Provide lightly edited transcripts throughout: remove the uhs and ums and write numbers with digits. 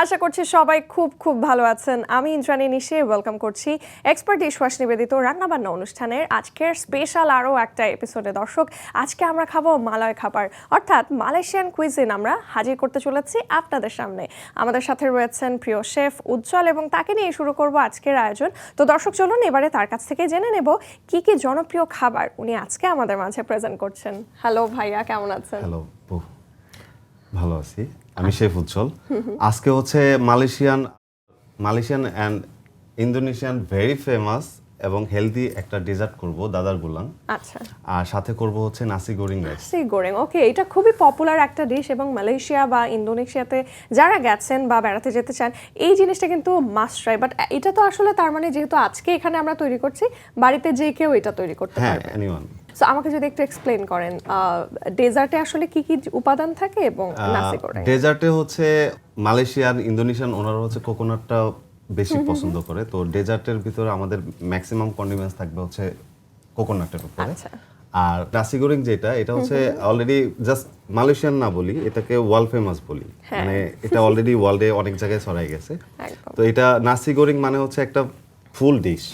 আশা করছি সবাই খুব খুব ভালো আছেন। আমি ইন্দ্রাণী নিশি ওয়েলকাম করছি এক্সপার্ট ডিশওয়াশ নিবেদিত রান্নাবান্না অনুষ্ঠানের আজকের স্পেশাল আরও একটা এপিসোডে। দর্শক, আজকে আমরা খাবো মালয় খাবার, অর্থাৎ মালয়েশিয়ান কুইজিন আমরা হাজির করতে চলেছি আপনাদের সামনে। আমাদের সাথে রয়েছেন প্রিয় শেফ উজ্জ্বল এবং তাকে নিয়ে শুরু করব আজকের আয়োজন। তো দর্শক, চলুন এবারে তার কাছ থেকে জেনে নেব কি কি জনপ্রিয় খাবার উনি আজকে আমাদের মাঝে প্রেজেন্ট করছেন। হ্যালো ভাইয়া, কেমন আছেন? হ্যালো, ভালো আছি। আমি শেফ উজ্জ্বল। আজকে হচ্ছে Malaysian and Indonesian very famous এবং হেলদি একটা ডেজার্ট করব, দাদার গুলাং। আচ্ছা, আর সাথে করব হচ্ছে নাসি গোরিং রাইস। নাসি গোরেং, ওকে, এটা খুবই পপুলার একটা ডিশ এবং মালয়েশিয়া বা ইন্দোনেশিয়াতে যারা গেছেন বা বেড়াতে যেতে চান এই জিনিসটা কিন্তু মাস্ট ট্রাই। বাট এটা তো আসলে তার মানে যেহেতু আজকে এখানে আমরা তৈরি করছি, বাড়িতে যে কেউ এটা তৈরি করতে পারবে। হ্যাঁ, এনিওয়ান। সো আমাকে যদি একটু এক্সপ্লেইন করেন ডেজার্টে আসলে কি কি উপাদান থাকে এবং নাসি গোরেং। ডেজার্টে হচ্ছে মালয়েশিয়ান ইন্দোনেশিয়ান ওনারা হচ্ছে কোকোনাটটা বেশি পছন্দ করে, তো ডেজার্টের ভিতরে আমাদের ম্যাক্সিমাম কন্ডিমেন্টস থাকবে হচ্ছে কোকোনাটের উপরে। আচ্ছা, আর নাসি গোরিং যেটা, এটা হচ্ছে অলরেডি জাস্ট মালয়েশিয়ান না বলি, এটাকে ওয়ার্ল্ড ফেমাস বলি। মানে এটা অলরেডি ওয়ার্ল্ডে অনেক জায়গায় ছড়াই গেছে। একদম। তো এটা নাসি গোরিং মানে হচ্ছে একটা ফুল ডিশ।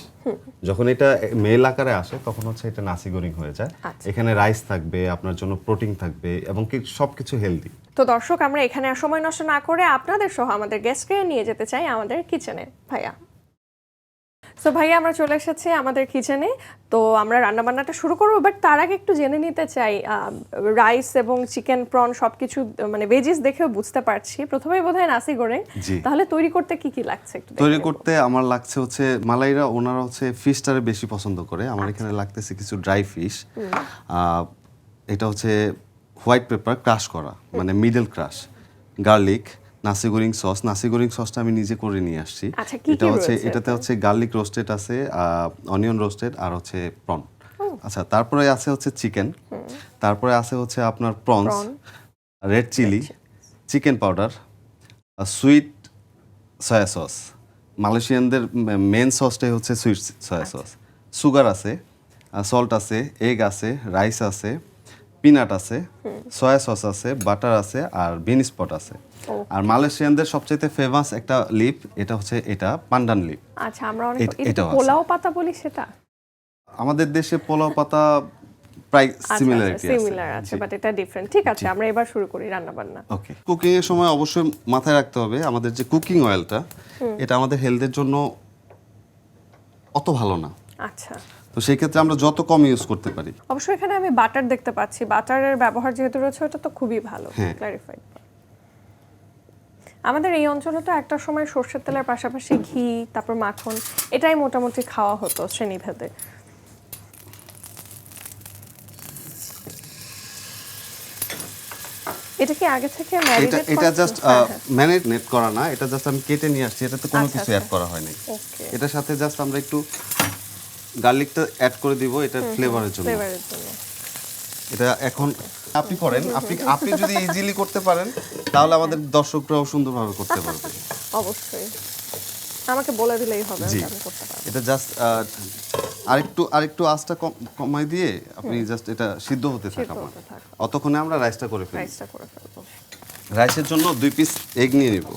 যখন এটা মেল আকারে আসে তখন হচ্ছে এটা নাসি গোরিং হয়ে যায়। এখানে রাইস থাকবে, আপনার জন্য প্রোটিন থাকবে এবং সবকিছু হেলদি। তো দর্শক, আমরা এখানে আর সময় নষ্ট না করে আপনাদের সহ আমাদের গেস্টকে নিয়ে যেতে চাই আমাদের কিচেনে। ভাইয়া, সো ভাইয়া আমরা চলে এসেছি আমাদের কিচেনে। তো আমরা রান্নাবান্নাটা শুরু করবো, বাট তার আগে একটু জেনে নিতে চাই রাইস এবং চিকেন প্রন সবকিছু মানে ভেজিস দেখেও বুঝতে পারছি প্রথমেই বোধহয় নাসি গোরেং। তাহলে তৈরি করতে কি কি লাগছে একটু তৈরি করতে আমার লাগছে হচ্ছে মালাইরা ওনারা হচ্ছে ফিশটারে বেশি পছন্দ করে। আমার এখানে লাগতেছে কিছু ড্রাই ফিশ। এটা হচ্ছে হোয়াইট পেপার ক্রাশ করা, মানে মিডল ক্রাশ, গার্লিক, নাসি গোরিং সস। নাসি গোরিং সসটা আমি নিজে করে নিয়ে আসছি। এটা হচ্ছে এটাতে হচ্ছে গার্লিক রোস্টেড আছে, অনিয়ন রোস্টেড আর হচ্ছে প্রন। আচ্ছা, তারপরে আছে হচ্ছে চিকেন, তারপরে আছে হচ্ছে আপনার prawns, red chilli, chicken powder, sweet soy sauce. মালয়েশিয়ানদের মেন সসটাই হচ্ছে সুইট সয়া সস। সুগার আছে, সল্ট আছে, এগ আছে, রাইস আছে, পিনাট আছে, সয়া সস আছে, বাটার আছে আর বিন স্পট আছে। আর মালয়েশিয়ানদের সবচেয়ে ফেমাস একটা লিপ, এটা হচ্ছে এটা পান্ডান লিপ। আচ্ছা, আমরা অনেক এটা পোলাও পাতা বলি, সেটা আমাদের দেশে পোলাও পাতা প্রায় সিমিলারিটি আছে, বাট এটা ডিফারেন্ট। ঠিক আছে, আমরা এবার শুরু করি রান্না বান্না। ওকে। কুকিং এর সময় অবশ্যই মাথায় রাখতে হবে আমাদের যে কুকিং অয়েলটা, এটা আমাদের হেলথের জন্য অত ভালো না। আচ্ছা, তো সেই ক্ষেত্রে আমরা যত কম ইউজ করতে পারি। অবশ্যই এখানে আমি বাটার দেখতে পাচ্ছি, বাটারের ব্যবহার যেহেতু রয়েছে ওটা তো খুবই ভালো। ক্ল্যারিফাইড। আমাদের এই অঞ্চলে তো একটা সময় সরষের তেলের পাশাপাশি ঘি, তারপর মাখন, এটাই মোটামুটি খাওয়া হতো শ্রেণীভেদে। এটা কি আগে থেকে ম্যারিনেট করা? এটা জাস্ট ম্যারিনেট করা না, এটা জাস্ট আমি কেটে নিয়ে আসছি, এটাতে কোনো কিছু অ্যাড করা হয়নি। ওকে, এটার সাথে জাস্ট আমরা একটু গার্লিকটা অ্যাড করে দিব, এটা ফ্লেভারের জন্য। এটা এখন আপনি করেন, আপনি যদি ইজিলি করতে পারেন তাহলে আমাদের দর্শকরাও সুন্দরভাবে করতে পারবে। অবশ্যই আমাকে বলে দিলেই হবে, আমি করতে পারবো। এটা জাস্ট আরেকটু আঁচটা কমাই দিয়ে আপনি জাস্ট এটা সিদ্ধ হতে থাকা, অতক্ষণে আমরা রাইসটা করে ফেলবো। রাইসের জন্য 2 পিস এগ নিয়ে নিব।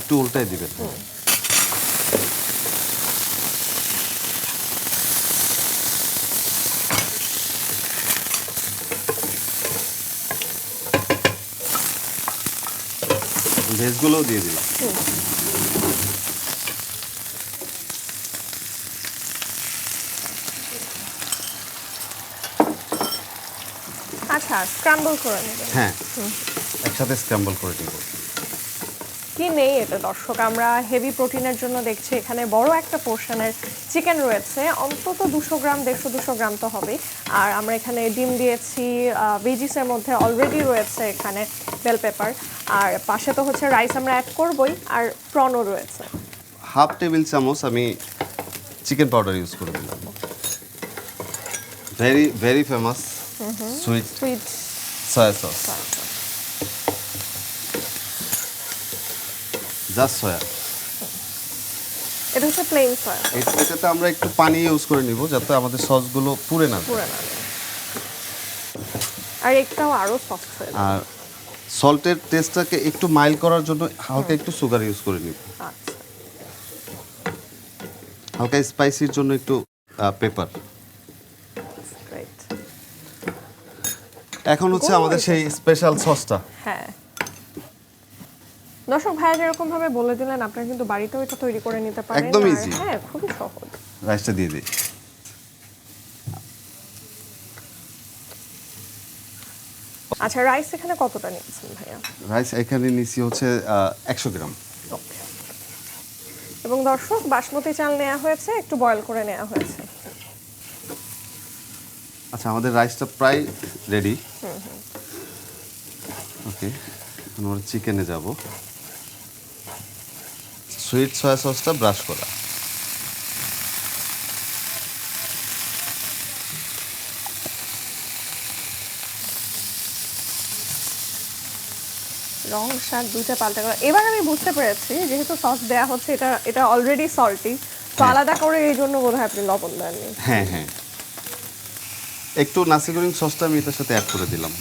একটু উল্টাই দিবেন। ভেজগুলোও দিয়ে দিলাম। আচ্ছা, স্ক্র্যাম্বল করে নেবেন। হ্যাঁ, একসাথে স্ক্র্যাম্বল করে দিব। কি নেই এটা দর্শক, আমরা হেভি প্রোটিনের জন্য দেখছি এখানে বড় একটা পোর্শনের চিকেন রয়েছে, অন্তত 200 গ্রাম, 150-200 গ্রাম তো হবে। আর আমরা এখানে ডিম দিয়েছি, ভেজিসের মধ্যে অলরেডি রয়েছে এখানে বেল পেপার, আর পাশে তো হচ্ছে রাইস আমরা অ্যাড করবই, আর প্রনও রয়েছে। হাফ টেবিল চামচ আমি চিকেন পাউডার ইউজ করে দিলাম। Very very famous sweet soy sauce. Just soya. এটা হচ্ছে প্লেন সয়া এটাতে আমরা একটু পানি ইউজ করে নিব যাতে আমাদের সসগুলো পুড়ে না যায়। পুরো না আর একটাও আরো সফট হয়ে যাবে। আর সল্টের টেস্টটাকে একটু মাইল্ড করার জন্য হালকা একটু সুগার ইউজ করে নিব। আচ্ছা হালকা স্পাইসির জন্য একটু পেপার। গ্রেট। এখন হচ্ছে আমাদের সেই স্পেশাল সসটা। হ্যাঁ দর্শক ভাইয়া যেরকম ভাবে বলে দিলেন আপনারা কিন্তু বাড়িতেও এটা তৈরি করে নিতে পারেন। একদম আর easy। হ্যাঁ খুবই সহজ। রাইসটা দিয়ে দিই। আচ্ছা রাইস এখানে কতটা নিয়েছেন ভাইয়া? রাইস এখানে নিছি হচ্ছে 100 গ্রাম। ওকে। এবং দর্শক বাসমতি চাল নেওয়া হয়েছে, একটু বয়েল করে নেওয়া হয়েছে। আচ্ছা আমাদের রাইসটা প্রায় রেডি। ওকে আমরা চিকেনে যাব। সুইট সয়া সসটা ব্রাশ করা। রং স্বাদ দুইটা পাল্টে করা। এবার আমি বুঝতে পেরেছি যেহেতু সস দেয়া হচ্ছে এটা অলরেডি সল্টি, তো আলাদা করে এই জন্য বোধহয় আপনি লবণ দেননি। হ্যাঁ হ্যাঁ একটু নাসি গোরিং সসটা আমি এটার সাথে অ্যাড করে দিলাম।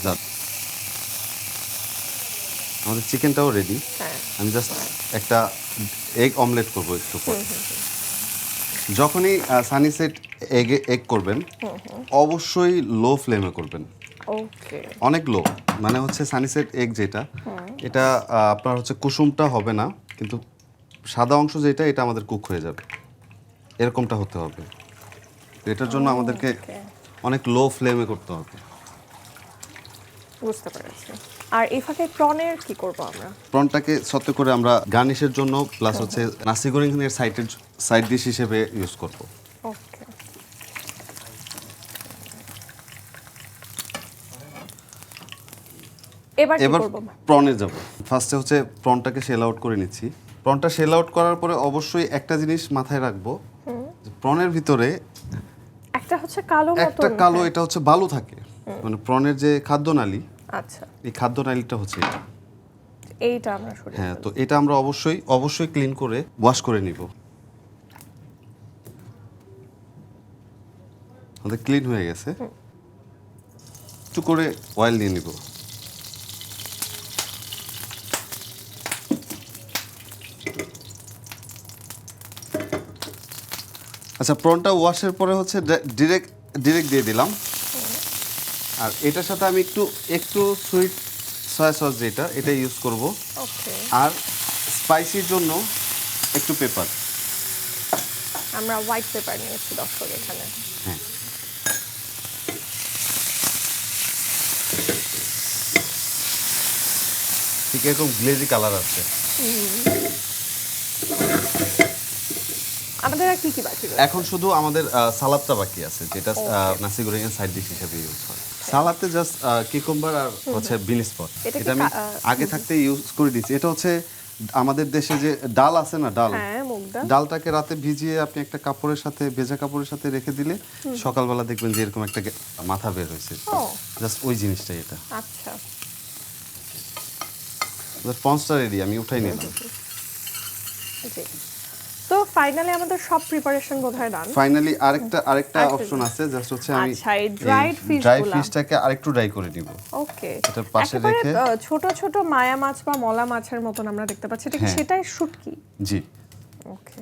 আমাদের চিকেনটাও রেডি। হ্যাঁ আমি জাস্ট একটা এগ অমলেট করব একটু পর। যখনই সানি সেট এগ করবেন অবশ্যই লো ফ্লেমে করবেন। ওকে অনেক লো, মানে হচ্ছে সানিসেট এগ যেটা এটা আপনার হচ্ছে কুসুমটা হবে না, কিন্তু সাদা অংশ যেটা এটা আমাদের কুক হয়ে যাবে, এরকমটা হতে হবে। এটার জন্য আমাদেরকে অনেক লো ফ্লেমে করতে হবে। বুঝতে পেরেছি। আর এই ফাঁকে প্রনের কি করব আমরা? প্রনটাকে সত্য করে আমরা গার্নিশের জন্য প্লাস হচ্ছে নাসি গোরিংয়ের সাইড ডিশ হিসেবে ইউজ করব। ওকে এবার কি এবার করব? প্রনে যাব। ফার্স্টে হচ্ছে প্রনটাকে শেল আউট করে নিচ্ছি। প্রনটা শেল আউট করার পরে অবশ্যই একটা জিনিস মাথায় রাখবো, যে প্রনের ভিতরে একটা হচ্ছে কালো মতন। একটা কালো, এটা হচ্ছে বালু থাকে, মানে প্রনের যে খাদ্যনালী, আচ্ছা এই খাদ্যনালীটা হচ্ছে এটা। এইটা আমরা সরিয়ে হ্যাঁ, ফেলবো। তো এটা আমরা অবশ্যই ক্লিন করে ওয়াশ করে নিব। আমাদের ক্লিন হয়ে গেছে। একটু করে অয়েল নিয়ে নিব। আচ্ছা প্রনটা ওয়াশের পরে হচ্ছে ডিরেক্ট দিয়ে দিলাম। আর এটার সাথে আমি একটু সুইট সয়া সস যেটা এটা ইউজ করব। ওকে আর স্পাইসির জন্য একটু পেপার। আমরা হোয়াইট পেপার নিয়েছি দর্শক এখানে। হ্যাঁ, ঠিক এরকম গ্লেজি কালার আছে। আমাদের আর কি কি বাকি রয়েছে? এখন শুধু আমাদের সালাদটা বাকি আছে, যেটা নাসি গোরিং এর সাইড ডিশ হিসেবে ইউজ হয়। সালাদে জাস্ট কিউকাম্বার আর হচ্ছে বিন স্পট, এটা কি এটা আমি আগে থাকতে ইউজ করে দিয়েছি। এটা হচ্ছে আমাদের দেশে যে ডাল আছে না, ডাল, হ্যাঁ মুগ ডাল। ডালটাকে রাতে ভিজিয়ে আপনি একটা কাপড়ের সাথে, ভেজা কাপড়ের সাথে রেখে দিলে সকালবেলা দেখবেন যে এরকম একটা মাথা বের হয়েছে। ও জাস্ট ওই জিনিসটাই এটা। আচ্ছা পন্সটা রেডি, আমি উঠাই নিলাম। জি। তো ফাইনালি আমাদের সব প্রিপারেশন বোধহয় ডান। ফাইনালি আরেকটা অপশন আছে, জাস্ট হচ্ছে আমি আচ্ছা, এই dried fish ড্রাই গুলা। ফিশটাকে আরেকটু ড্রাই করে নিব। ওকে এটার পাশে একেবারে, রেখে ছোট ছোট মায়া মাছ বা মলা মাছের মতন আমরা দেখতে পাচ্ছি, এটা কি হ্যাঁ। সেটাই শুটকি? জি। ওকে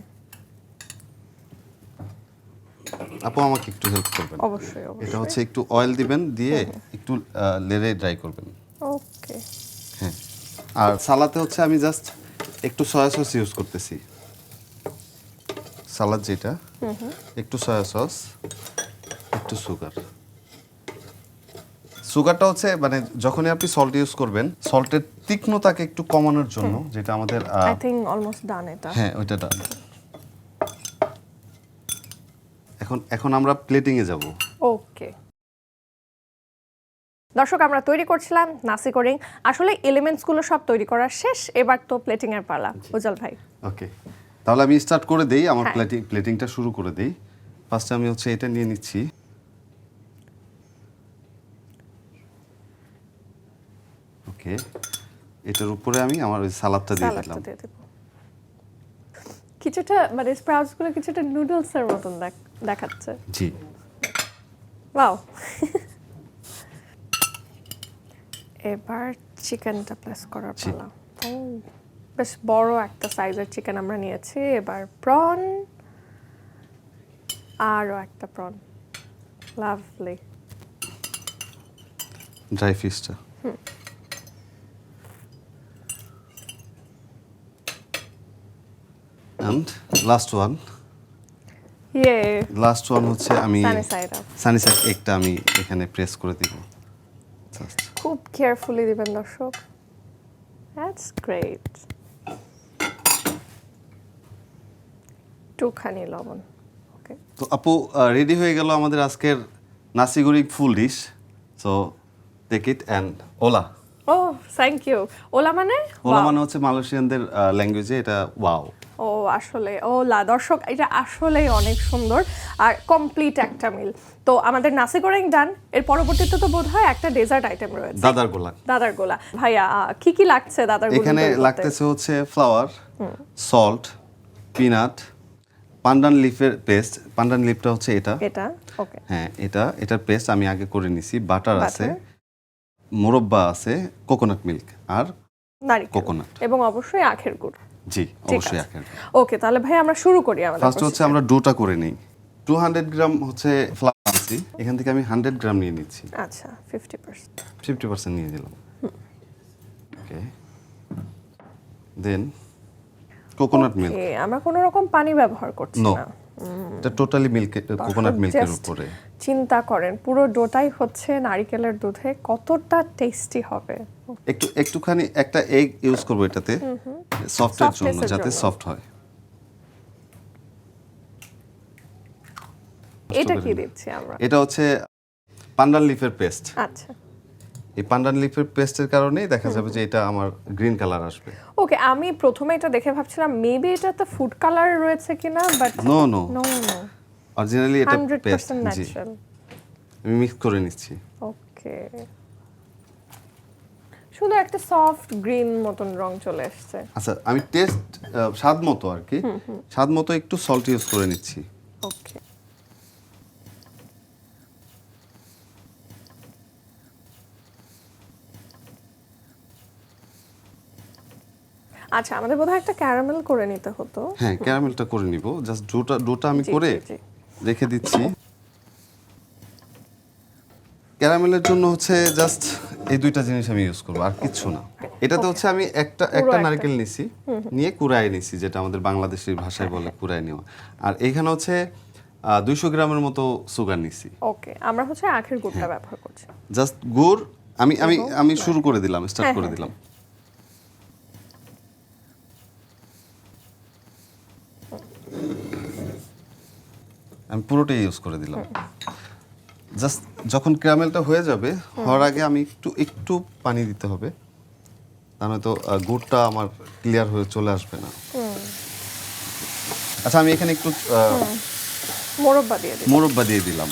আপু আমাকে একটু হেল্প করবেন। অবশ্যই এটা অবশ্যই। হচ্ছে একটু অয়েল দিবেন, দিয়ে একটু লেড়ে ড্রাই করবেন। ওকে হ্যাঁ, আর সালাতে হচ্ছে আমি জাস্ট একটু সয়া সস ইউজ করতেছি। সালাদ যেটা, একটু সয়া সস, একটু সুগারটা হচ্ছে মানে যখনই আপনি সল্ট ইউজ করবেন, সল্টের তীক্ষ্ণতাকে একটু কমানোর জন্য, যেটা আমাদের আই থিং অলমোস্ট ডান এটা। হ্যাঁ ওইটা ডান। এখন আমরা প্লেটিং এ যাব। ওকে দর্শক আমরা তৈরি করছিলাম নাসি গোরিং, আসলে এলিমেন্টস গুলো সব তৈরি করা শেষ, এবার তো প্লেটিং এর পালা। উজ্জ্বল ভাই ওকে, তাহলে আমি স্টার্ট করে দেই, আমার হ্যাঁ। প্লেটিংটা শুরু করে দেই। ফার্স্টে আমি হচ্ছে এটা নিয়ে নিচ্ছি। ওকে, এটার উপরে আমি আমার ওই সালাদটা দিয়ে দিলাম। সালাদটা দিয়ে দেব। কিছুটা মানে স্প্রাউটস গুলো কিছুটা নুডলস এর মতন দেখাচ্ছে। জি। ওয়াও। এবার চিকেনটা প্লেস করার পালা। ও বেশ বড় একটা সাইজের চিকেন আমরা নিয়েছি। এবার প্রন, আরও একটা প্রন। লাভলি। ড্রাই ফিশটা। অ্যান্ড লাস্ট ওয়ান হচ্ছে আমি Sunny side up. Sunny side এগটা আমি এখানে প্রেস করে দিব। Just. খুব কেয়ারফুলি দিবেন দর্শক। That's great. একটুখানি লবণ। ওকে। তো আপু রেডি হয়ে গেল আমাদের আজকের নাসিগুড়ি full dish. So take it and ওলা। ও থ্যাংক ইউ। ওলা মানে? ওলা Wow. মানে হচ্ছে মালয়েশিয়ানদের ল্যাঙ্গুয়েজে এটা ওয়াও। ও আসলে ওলা দর্শক, এটা আসলেই অনেক সুন্দর আর কমপ্লিট একটা মিল। তো আমাদের নাসি গোরেং ডান, এর পরবর্তীতে তো বোধহয় একটা ডেজার্ট আইটেম রয়েছে। দাদার গোলা। দাদার গোলা। ভাইয়া কি কি লাগছে দাদার গোলা? এখানে লাগতেছে হচ্ছে flower, salt, peanut, Pandan লিফের paste. Pandan লিফটা হচ্ছে এটা। ওকে। হ্যাঁ, এটার পেস্ট আমি আগে করে নিছি। বাটার আছে, Butter. মোরব্বা আছে, কোকোনাট মিল্ক আর নারিকেল কোকোনাট। এবং অবশ্যই আখের গুড়। জি, অবশ্যই আখের। ওকে, তাহলে ভাই আমরা শুরু করি আমাদের। ফার্স্ট হচ্ছে আমরা ডোটা করে নেই। 200 গ্রাম হচ্ছে ফ্লাওয়ার আনছি, এখান থেকে আমি 100 গ্রাম নিয়ে নিচ্ছি। আচ্ছা 50%। 50% নিয়ে দিলাম। ওকে, দেন কোকোনাট মিল্ক। ওকে, আমরা কোনো রকম পানি ব্যবহার করছি নো, না। এটা টোটালি মিল্ক, কোকোনাট মিল্কের Just উপরে। চিন্তা করেন পুরো ডোটাই হচ্ছে নারিকেলের দুধে, কতটা টেস্টি হবে। একটুখানি একটা এগ ইউজ করব এটাতে, সফটের জন্য, Softness-এর যাতে জন্য। সফট হয়। এটা কি দিচ্ছি আমরা? এটা হচ্ছে পান্ডান লিফের পেস্ট। আচ্ছা এই পান্ডান লিফের পেস্টের কারণেই দেখা যাবে যে এটা আমার গ্রিন কালার আসবে। ওকে, আমি প্রথমে এটা দেখে ভাবছিলাম মেবি এটাতে ফুড কালার রয়েছে কিনা, but no no, no, originally এটা পেস্ট। 100% জি, ন্যাচারাল। আমি মিক্স করে নিচ্ছি। ওকে, শুধু একটা সফট গ্রিন মতন রং চলে আসছে। আচ্ছা, আমি টেস্ট স্বাদ মতো আর কি, স্বাদ মতো একটু সল্ট ইউজ করে নিচ্ছি। ওকে, আচ্ছা আমাদের বোধহয় একটা ক্যারামেল করে নিতে হতো। হ্যাঁ, ক্যারামেলটা করে নিব। জাস্ট ডোটা আমি জি, করে জি, জি। রেখে দিচ্ছি। ক্যারামেলের জন্য হচ্ছে জাস্ট এই দুইটা জিনিস আমি ইউজ করব, আর কিচ্ছু না। এটাতে হচ্ছে আমি একটা নারকেল নিছি, নিয়ে কুড়ায় নিছি, যেটা আমাদের বাংলাদেশের ভাষায় বলে কুড়ায় নেওয়া। আর এখানে হচ্ছে 200 গ্রামের মতো সুগার নিছি। ওকে, আমরা হচ্ছে আখের গুড়টা ব্যবহার করছি। জাস্ট গুড় আমি আমি আমি শুরু করে দিলাম, স্টার্ট হ্যাঁ, করে হ্যাঁ। দিলাম। আমি পুরোটাই ইউজ করে দিলাম। জাস্ট যখন ক্যারামেলটা হয়ে যাবে, হওয়ার আগে আমি একটু পানি দিতে হবে, তা নয়তো গুড়টা আমার ক্লিয়ার হয়ে চলে আসবে না। আচ্ছা, আমি এখানে একটু মোরব্বা দিয়ে দিই। মোরব্বা দিয়ে দিলাম।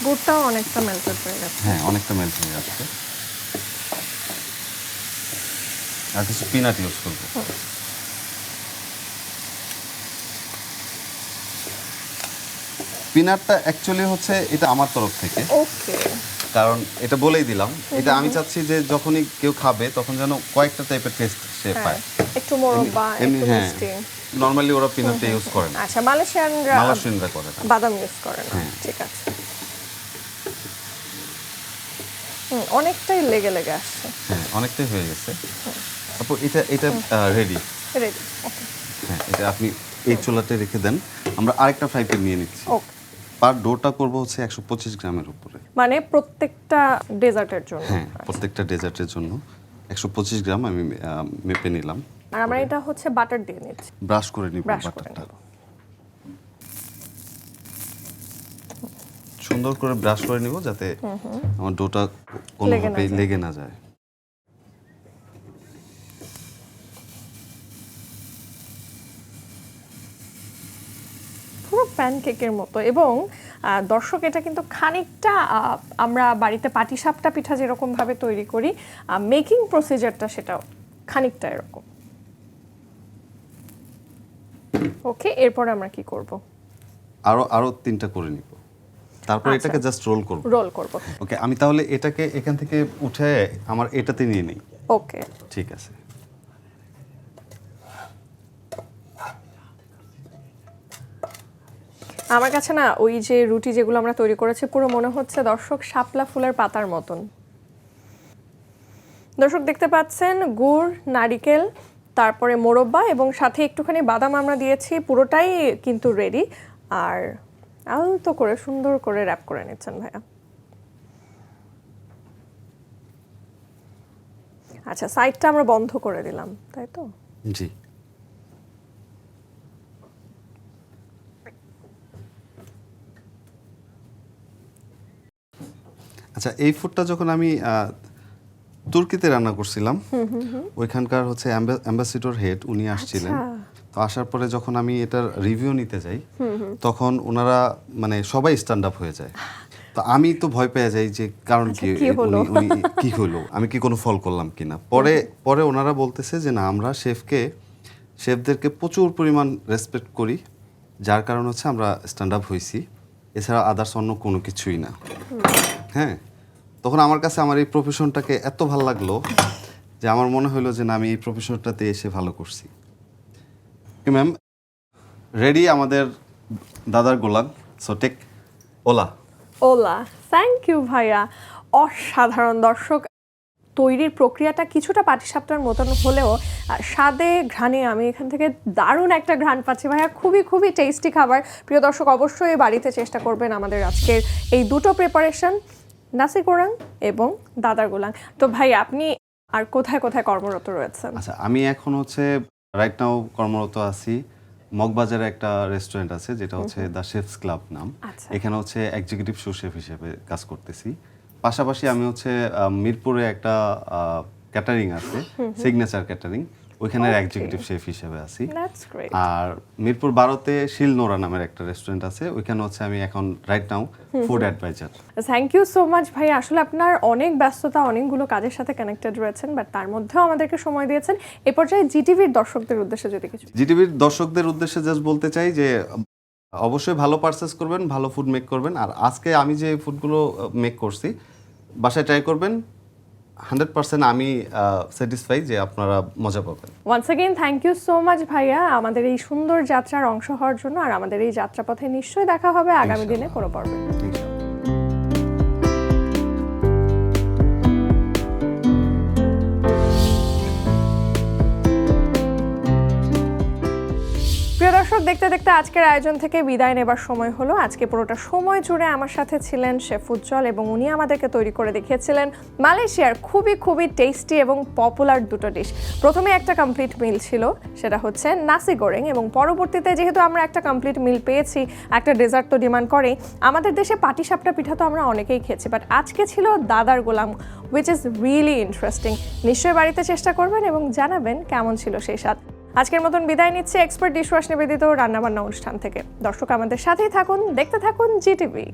গুড়টাও অনেকটা মেল্টেড হয়ে গেছে। হ্যাঁ, অনেকটা মেল্ট হয়ে আসছে। আর কিছু পিনাট ইউজ করবো। পিনাটটা অ্যাকচুয়ালি হচ্ছে এটা আমার তরফ থেকে, ওকে, কারণ এটা বলেই দিলাম, এটা আমি চাচ্ছি যে যখনই কেউ খাবে তখন যেন কয়েকটা টাইপের টেস্ট সে হ্যাঁ, পায়। একটু মোরব্বা, এমনি একটু হ্যাঁ, মিষ্টি। নর্মালি ওরা পিনাটটা ইউজ করে না, আচ্ছা, মালয়েশিয়ানরা মালয়েশিয়ানরা করে না। বাদাম ইউজ করে না। হ্যাঁ। ঠিক আছে। অনেকটাই লেগে লেগে আসছে। হ্যাঁ, অনেকটাই হয়ে গেছে। তারপর এটা রেডি। রেডি। ওকে, হ্যাঁ, এটা আপনি এই চুলাতে রেখে দেন। আমরা আরেকটা ফ্রাই প্যান নিয়ে নিচ্ছি। ওকে। পার ডোটা করব হচ্ছে 125 গ্রামের উপরে। মানে প্রত্যেকটা ডেজার্টের জন্য? হ্যাঁ, প্রত্যেকটা ডেজার্টের জন্য 125 গ্রাম আমি মেপে নিলাম। আর আমরা এটা হচ্ছে বাটার দিয়ে নিচ্ছি। ব্রাশ করে নিব ব্রাশ করে বাটারটা, নেব। সুন্দর করে ব্রাশ করে নিব, যাতে আমার ডোটা কোনোভাবেই লেগে না যায়। পুরো প্যানকেকের মতো। এবং দর্শক, এটা কিন্তু খানিকটা আমরা বাড়িতে পাটিসাপটা পিঠা যেরকম ভাবে তৈরি করি, মেকিং প্রসিজারটা সেটা খানিকটা এরকম। ওকে, এরপর আমরা কি করব? আরো 3টা করে নিব, তারপর আচ্ছা। এটাকে জাস্ট রোল করব। রোল করব। ওকে, আমি তাহলে এটাকে এখান থেকে উঠে আমার এটাতে নিয়ে নিই। ওকে, ঠিক আছে। আমার কাছে না ওই যে রুটি যেগুলো আমরা তৈরি করেছি পুরো মনে হচ্ছে দর্শক শাপলা ফুলের পাতার মতন। দর্শক দেখতে পাচ্ছেন গুড়, নারিকেল, তারপরে মোরব্বা এবং সাথে একটুখানি বাদাম আমরা দিয়েছি, পুরোটাই কিন্তু রেডি। আর আলতো করে সুন্দর করে র্যাপ করে নিচ্ছেন ভাইয়া। আচ্ছা, সাইডটা আমরা বন্ধ করে দিলাম, তাই তো? জি। আচ্ছা, এই ফুডটা যখন আমি তুর্কিতে রান্না করছিলাম, ওইখানকার হচ্ছে অ্যাম্বাসিডর হেড উনি আসছিলেন। তো আসার পরে যখন আমি এটার রিভিউ নিতে যাই, তখন ওনারা মানে সবাই স্ট্যান্ড আপ হয়ে যায়। তো আমি তো ভয় পেয়ে যাই যে কারণ কি, উনি কি হলো, আমি কি কোনো ফল করলাম কিনা। পরে ওনারা বলতেছে যে না, আমরা শেফদেরকে প্রচুর পরিমাণ রেসপেক্ট করি, যার কারণ হচ্ছে আমরা স্ট্যান্ড আপ হয়েছি, এছাড়া আদার্স অন্য কোনো কিছুই না। হ্যাঁ, তখন আমার কাছে আমার এই প্রফেশনটাকে এত ভালো লাগলো যে আমার মনে হলো যে না, আমি এই প্রফেশনটাতে এসে ভালো করছি। ম্যাম, রেডি আমাদের দাদার গোলাম। সো টেক ওলা। ওলা, থ্যাংক ইউ ভাইয়া। অসাধারণ। দর্শক, তৈরির প্রক্রিয়াটা কিছুটা পাটিসাপটার মতন হলেও স্বাদে ঘ্রাণে আমি এখান থেকে দারুণ একটা ঘ্রাণ পাচ্ছি ভাইয়া। খুবই খুবই টেস্টি খাবার। প্রিয় দর্শক, অবশ্যই বাড়িতে চেষ্টা করবেন আমাদের আজকের এই দুটো প্রিপারেশন, নাসি গোরাং এবং দাদার গোলাং। তো ভাই, আপনি আর কোথায় কোথায় কর্মরত রয়েছেন? আচ্ছা, আমি এখন হচ্ছে রাইট নাও কর্মরত আছি মগবাজারে একটা রেস্টুরেন্ট আছে, যেটা হচ্ছে দ্য শেফস ক্লাব নাম। আচ্ছা। এখানে হচ্ছে এক্সিকিউটিভ সু শেফ হিসেবে কাজ করতেছি। পাশাপাশি আমি হচ্ছে মিরপুরে একটা ক্যাটারিং আছে, সিগনেচার ক্যাটারিং, ওইখানের এক্সিকিউটিভ শেফ হিসেবে আছি। That's great. আর মিরপুর 12তে শিলনোরা নামের একটা রেস্টুরেন্ট আছে, ওইখানে হচ্ছে আমি এখন right now food adviser. Thank you so much ভাই। আসলে আপনার অনেক ব্যস্ততা, অনেকগুলো কাজের সাথে কানেক্টেড রয়েছেন, বাট তার মধ্যেও আমাদেরকে সময় দিয়েছেন। এ পর্যায়ে জিটিভির দর্শকদের উদ্দেশ্যে যদি কিছু। জিটিভির দর্শকদের উদ্দেশ্যে জাস্ট বলতে চাই যে অবশ্যই ভালো পারচেস করবেন, ভালো ফুড মেক করবেন। আর আজকে আমি যে ফুডগুলো মেক করছি বাসায় ট্রাই করবেন, 100% আমি স্যাটিসফাই যে আপনারা মজা পাবেন। Once again thank you so much ভাইয়া, আমাদের এই সুন্দর যাত্রার অংশ হওয়ার জন্য। আর আমাদের এই যাত্রাপথে নিশ্চয়ই দেখা হবে আগামী দিনে কোনো পর্বে। প্রিয় দর্শক, দেখতে দেখতে আজকের আয়োজন থেকে বিদায় নেবার সময় হলো। আজকে পুরোটা সময় জুড়ে আমার সাথে ছিলেন শেফ উজ্জ্বল এবং উনি আমাদেরকে তৈরি করে দেখিয়েছিলেন মালয়েশিয়ার খুবই খুবই টেস্টি এবং পপুলার দুটো ডিশ। প্রথমে একটা কমপ্লিট মিল ছিল, সেটা হচ্ছে নাসি গোরেং, এবং পরবর্তীতে যেহেতু আমরা একটা কমপ্লিট মিল পেয়েছি, একটা ডেজার্ট তো ডিমান্ড করেই। আমাদের দেশে পাটিসাপটা পিঠা তো আমরা অনেকেই খেয়েছি, বাট আজকে ছিল দাদার গোলাম, হুইচ ইজ রিয়েলি ইন্টারেস্টিং। নিশ্চয়ই বাড়িতে চেষ্টা করবেন এবং জানাবেন কেমন ছিল সেই স্বাদ। আজকের মতন বিদায় নিচ্ছে এক্সপার্ট ডিশওয়াশ নিবেদিত রান্নাবান্না অনুষ্ঠান থেকে। দর্শক, আমাদের সাথেই থাকুন, দেখতে থাকুন জিটিভি।